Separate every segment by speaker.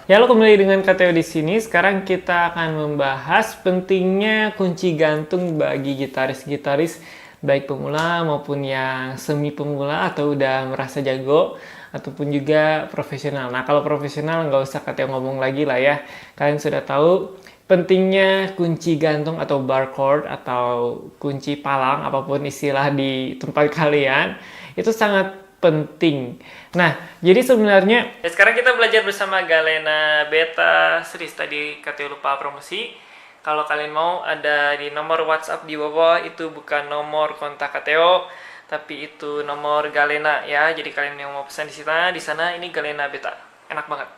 Speaker 1: Ya, lo kembali dengan KTO di sini. Sekarang kita akan membahas pentingnya kunci gantung bagi gitaris-gitaris baik pemula maupun yang semi pemula atau udah merasa jago ataupun juga profesional. Nah, kalau profesional nggak usah KTO ngomong lagi lah ya. Kalian sudah tahu pentingnya kunci gantung atau barcode atau kunci palang apapun istilah di tempat kalian itu sangat penting. Nah, jadi sebenarnya sekarang kita belajar bersama Galena Beta Series. Tadi katanya lupa promosi. Kalau kalian mau ada di nomor WhatsApp di bawah, itu bukan nomor kontak KTO, tapi itu nomor Galena ya. Jadi kalian yang mau pesan di sana ini Galena Beta. Enak banget.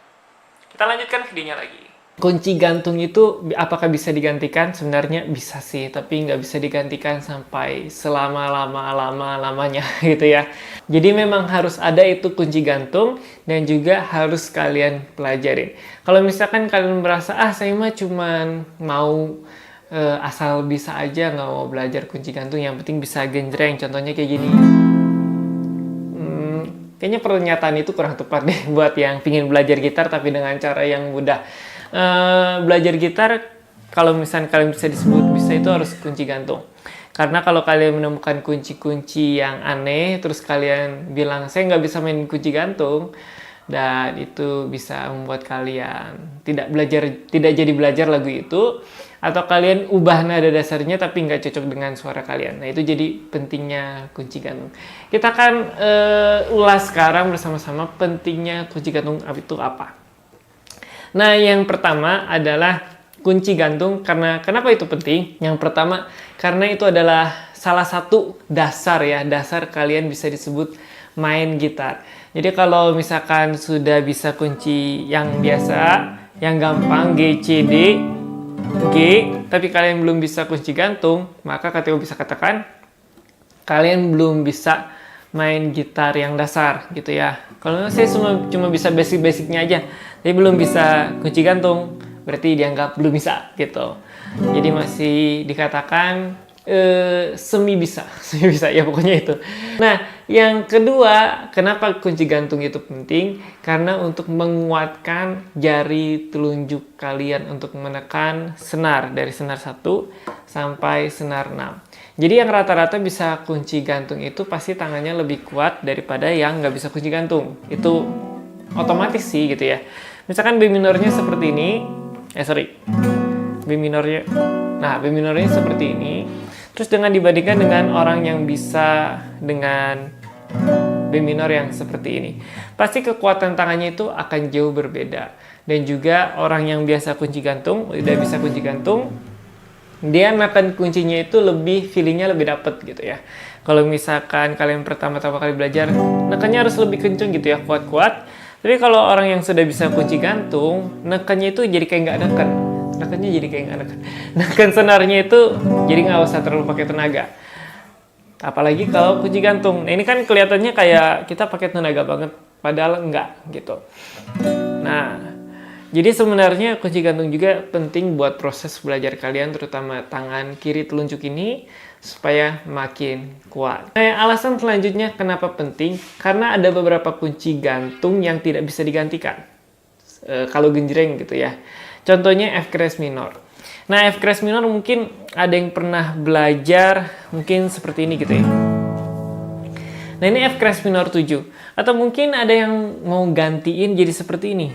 Speaker 1: Kita lanjutkan videonya lagi. Kunci gantung itu apakah bisa digantikan? Sebenarnya bisa sih, tapi nggak bisa digantikan sampai selama-lamanya gitu ya. Jadi memang harus ada itu kunci gantung dan juga harus kalian pelajarin. Kalau misalkan kalian merasa, saya mah cuman mau asal bisa aja, nggak mau belajar kunci gantung, yang penting bisa genjreng, contohnya kayak gini. Kayaknya pernyataan itu kurang tepat deh buat yang pingin belajar gitar tapi dengan cara yang mudah. Belajar gitar, kalau misalnya kalian bisa disebut bisa, itu harus kunci gantung. Karena kalau kalian menemukan kunci-kunci yang aneh, terus kalian bilang, saya nggak bisa main kunci gantung, dan itu bisa membuat kalian tidak jadi belajar lagu itu, atau kalian ubah nada dasarnya tapi nggak cocok dengan suara kalian. Nah, itu jadi pentingnya kunci gantung. Kita akan ulas sekarang bersama-sama pentingnya kunci gantung itu apa. Nah, yang pertama adalah kunci gantung. Kenapa itu penting? Yang pertama, karena itu adalah salah satu dasar ya, dasar kalian bisa disebut main gitar. Jadi kalau misalkan sudah bisa kunci yang biasa, yang gampang, G, C, D, G, tapi kalian belum bisa kunci gantung, maka KTO bisa katakan kalian belum bisa main gitar yang dasar gitu ya. Kalau saya cuma bisa basic-basicnya aja, tapi belum bisa kunci gantung, berarti dianggap belum bisa gitu. Jadi masih dikatakan semi bisa ya, pokoknya itu. Nah, yang kedua, kenapa kunci gantung itu penting? Karena untuk menguatkan jari telunjuk kalian untuk menekan senar dari senar 1 sampai senar 6. Jadi yang rata-rata bisa kunci gantung itu pasti tangannya lebih kuat daripada yang nggak bisa kunci gantung. Itu otomatis sih gitu ya. Misalkan B minornya seperti ini, B minornya, nah B minornya seperti ini. Terus dengan dibandingkan dengan orang yang bisa dengan B minor yang seperti ini, pasti kekuatan tangannya itu akan jauh berbeda. Dan juga orang yang biasa kunci gantung, udah bisa kunci gantung, dia neken kuncinya itu feelingnya lebih dapet gitu ya. Kalau misalkan kalian pertama-tama kali belajar, nekennya harus lebih kenceng gitu ya, kuat-kuat. Tapi kalau orang yang sudah bisa kunci gantung, nekennya itu jadi kayak nggak neken. Nekennya jadi kayak nggak neken. Neken senarnya itu jadi nggak usah terlalu pakai tenaga. Apalagi kalau kunci gantung. Nah, ini kan kelihatannya kayak kita pakai tenaga banget, padahal enggak gitu. Nah, jadi sebenarnya kunci gantung juga penting buat proses belajar kalian, terutama tangan kiri telunjuk ini, supaya makin kuat. Nah, alasan selanjutnya kenapa penting, karena ada beberapa kunci gantung yang tidak bisa digantikan kalau genjreng gitu ya. Contohnya F crash minor. Nah, F crash minor mungkin ada yang pernah belajar mungkin seperti ini gitu ya. Nah, ini F crash minor 7. Atau mungkin ada yang mau gantiin jadi seperti ini,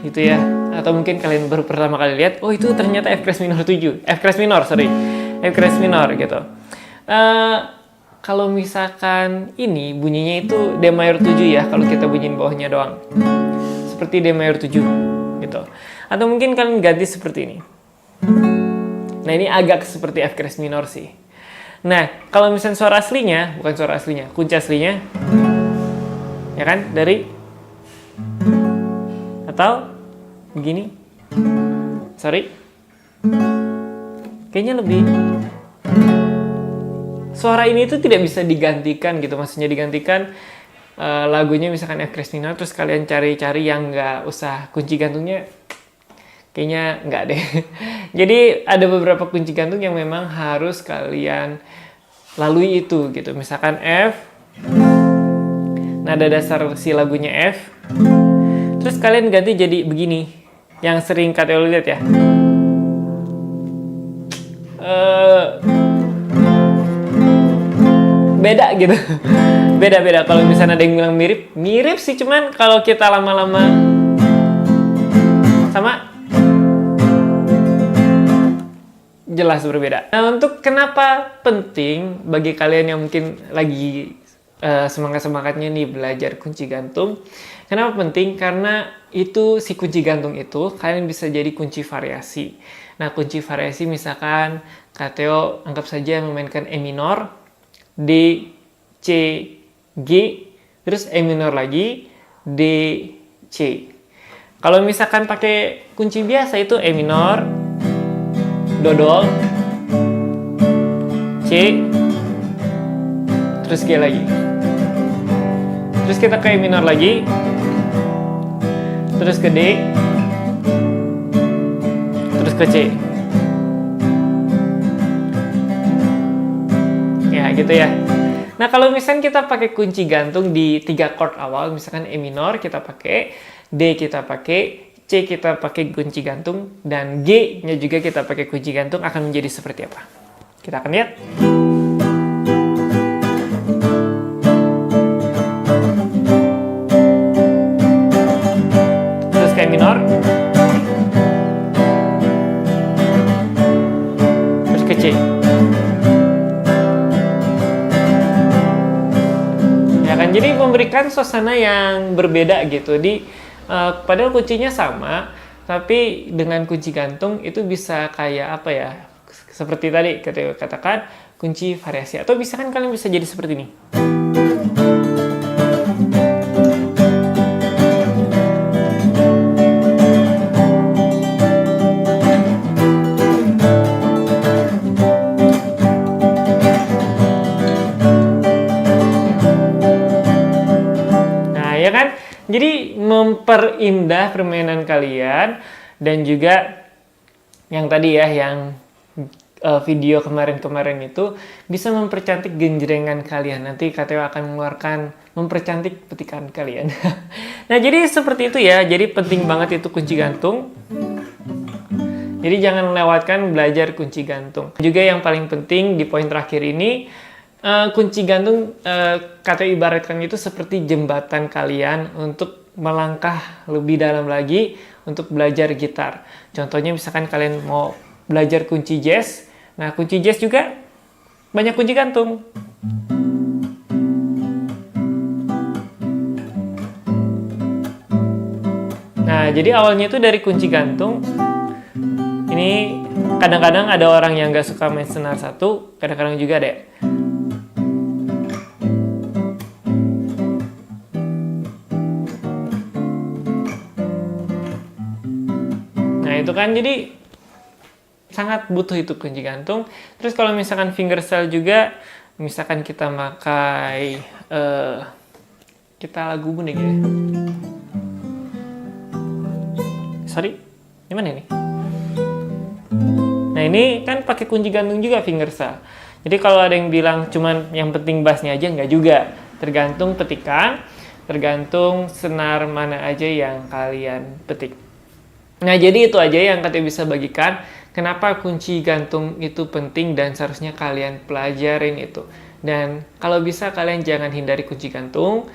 Speaker 1: gitu ya. Atau mungkin kalian baru pertama kali lihat, oh itu ternyata F crash minor 7, F crash minor gitu. Kalau misalkan ini bunyinya itu D mayor 7 ya, kalau kita bunyiin bawahnya doang, seperti D mayor 7 gitu. Atau mungkin kalian ganti seperti ini. Nah, ini agak seperti F crash minor sih. Nah, kalau misalnya kunci aslinya ya kan, dari atau begini, kayaknya lebih, suara ini itu tidak bisa digantikan gitu, maksudnya digantikan lagunya misalkan F crash minor terus kalian cari-cari yang nggak usah kunci gantungnya, kayaknya nggak deh. Jadi ada beberapa kunci gantung yang memang harus kalian lalui itu gitu, misalkan F. nada dasar si lagunya F. Terus kalian ganti jadi begini, yang sering KTO lihat ya. Beda gitu. Beda-beda. Kalau misalnya ada yang bilang mirip sih, cuman kalau kita lama-lama sama, jelas berbeda. Nah, untuk kenapa penting bagi kalian yang mungkin lagi semangat-semangatnya nih belajar kunci gantung. Kenapa penting? Karena itu si kunci gantung itu kalian bisa jadi kunci variasi. Nah, kunci variasi misalkan KTO anggap saja memainkan E minor, D, C, G, terus E minor lagi, D, C. Kalau misalkan pakai kunci biasa itu E minor, dodol, C, terus G lagi. Terus kita ke E minor lagi, terus ke D, terus ke C. Ya gitu ya. Nah, kalau misalnya kita pakai kunci gantung di 3 chord awal, misalkan E minor kita pakai, D kita pakai, C kita pakai kunci gantung, dan G-nya juga kita pakai kunci gantung, akan menjadi seperti apa? Kita akan lihat. Terus ke E minor, terus ke C. Jadi memberikan suasana yang berbeda gitu. Padahal kuncinya sama, tapi dengan kunci gantung itu bisa kayak apa ya? Seperti tadi katakan kunci variasi, atau bisa kan kalian bisa jadi seperti ini. Ya kan? Jadi memperindah permainan kalian, dan juga yang tadi ya, yang video kemarin-kemarin itu bisa mempercantik genjrengan kalian. Nanti KTO akan mengeluarkan mempercantik petikan kalian. Nah, jadi seperti itu ya. Jadi penting banget itu kunci gantung. Jadi jangan melewatkan belajar kunci gantung. Juga yang paling penting di poin terakhir ini, kunci gantung KTO ibaratkan itu seperti jembatan kalian untuk melangkah lebih dalam lagi untuk belajar gitar. Contohnya misalkan kalian mau belajar kunci jazz, nah kunci jazz juga banyak kunci gantung. Nah, jadi awalnya itu dari kunci gantung. Ini kadang-kadang ada orang yang nggak suka main senar satu, kadang-kadang juga ada. Itu kan jadi sangat butuh itu kunci gantung. Terus kalau misalkan fingerstyle juga, misalkan kita pakai kita lagu bunyi ya. Sorry, gimana ini? Nah, ini kan pakai kunci gantung juga fingerstyle. Jadi kalau ada yang bilang cuman yang penting bassnya aja, nggak juga. Tergantung petikan, tergantung senar mana aja yang kalian petik. Nah, jadi itu aja yang KTO bisa bagikan. Kenapa kunci gantung itu penting dan seharusnya kalian pelajarin itu. Dan kalau bisa kalian jangan hindari kunci gantung.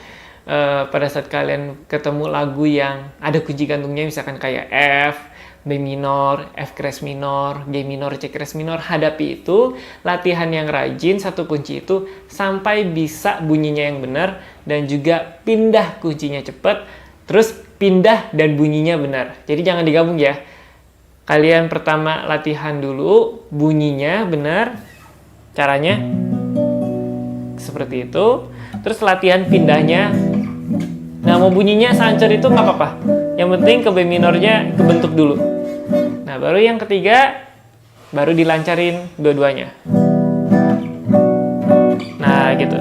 Speaker 1: Pada saat kalian ketemu lagu yang ada kunci gantungnya, misalkan kayak F, B minor, F crash minor, G minor, C crash minor, hadapi itu, latihan yang rajin satu kunci itu sampai bisa bunyinya yang benar, dan juga pindah kuncinya cepat, terus pindah dan bunyinya benar. Jadi jangan digabung ya. Kalian pertama latihan dulu bunyinya benar. Caranya seperti itu. Terus latihan pindahnya. Nah, mau bunyinya seancur itu nggak apa-apa. Yang penting ke B minornya kebentuk dulu. Nah, baru yang ketiga, baru dilancarin dua-duanya. Nah, gitu.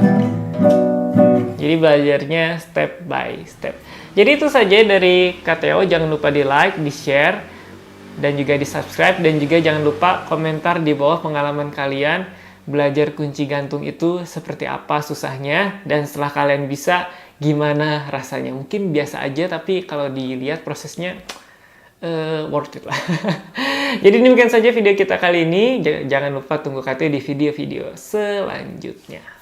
Speaker 1: Jadi belajarnya step by step. Jadi itu saja dari KTO. Jangan lupa di like, di share, dan juga di subscribe. Dan juga jangan lupa komentar di bawah pengalaman kalian belajar kunci gantung itu seperti apa susahnya. Dan setelah kalian bisa, gimana rasanya. Mungkin biasa aja, tapi kalau dilihat prosesnya worth it lah. Jadi demikian saja video kita kali ini. Jangan lupa tunggu katanya di video-video selanjutnya.